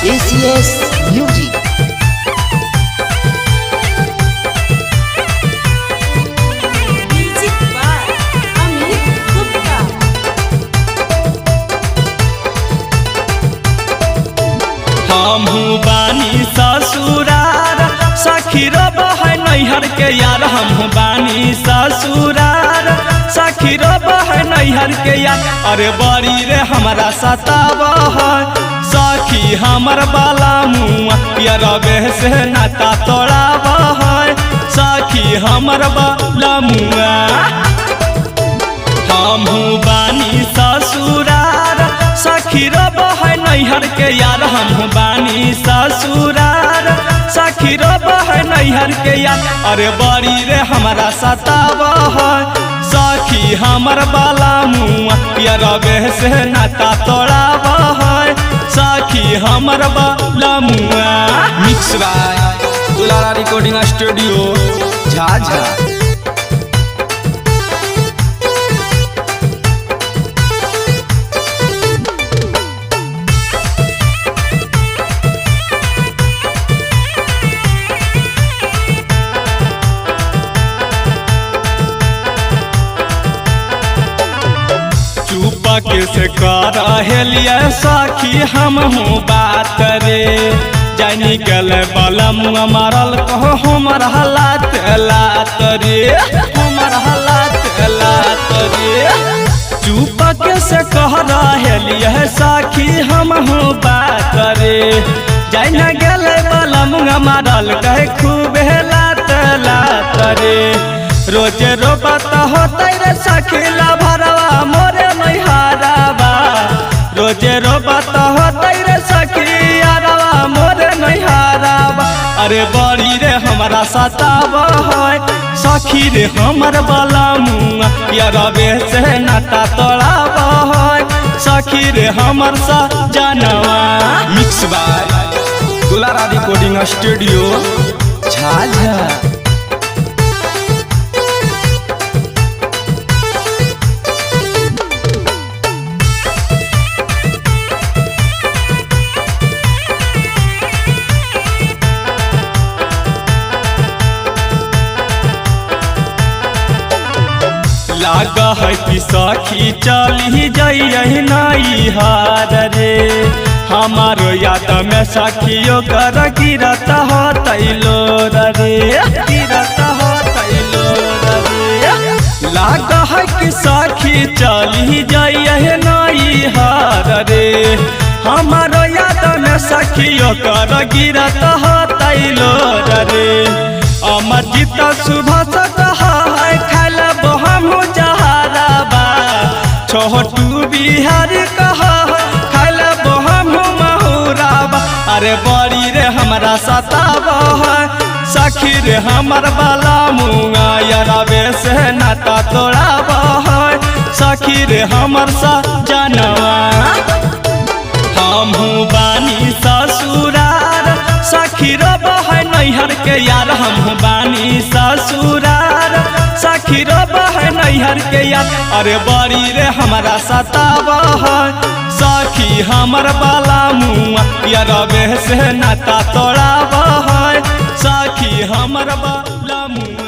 ACS Music। हमहू बानी ससुरार सखी रब है नैहर के यार। हमहू बानी ससुरार सखी रब है नैहर के यार। अरे बड़ी रे हमारा सताव है सखी हमर बाला मुआ रबे से नाता तोड़ाव है सखी हमर बाला मुआ। हमहू बानी ससुरार सखी रब है नैहर के यार। हमहू बानी ससुरार सखी रब है नैहर के यार। अरे बड़ी रे हमारा सताव है सखी हमर बाला मुआ रबे से नाता तोड़ाव है सखी हमर बाला मुआ। मिक्स बाय दुलारा रिकॉर्डिंग स्टूडियो झाझा। चुपके से कर हेलिया सखी हमहू बात रे जानी गल बलम मारल कहो हमर हालात लात रे हमर हालात लात रे। चुपके से कह हेलिया सखी हमहू बात रे जानी गल बलम मारल कहे खूब लात लात रे। रोजे रोबत होते रे सखीला भरवा मोरे नैहराबा। रोजे रोबत होते रे सखियारवा मोरे नैहराबा। अरे बड़ी रे हमारा सताव है सखी रे हमर बाला मुआ रबे से नाता तोड़ाव है सखी रे हमर सजनवा। मिक्स बाय दुलारा रिकॉर्डिंग स्टूडियो झाझा। लाग है कि सखी चली जइह नैहर रे हमारो याद में सखियो कर गिरत हो तैलो रे गिरत हो तैलो रे। लाग है कि सखी चली जइह नैहर रे हमारो याद में सखियो कर गिरत हो तैलो रे। अमरजीत सुबह कहा है खाल हमहू जहराबा। छोटू बिहारी कहा खाल हमहू महुराबा। अरे बड़ी रे हमारा सताव है सखी रे हमर बाला मुआ रबे से नाता तोड़ाव है सखी रे हमर सजनवा। हमहू बानी ससुरार सखी रब है नैहर के यार। हमहू बानी ससुरार सखी रब है नैहर के यार। अरे बड़ी रे हमारा सताव है सखी हमर बाला मुआ रबे से नाता तोड़ाव है सखी हमर बाला मुआ।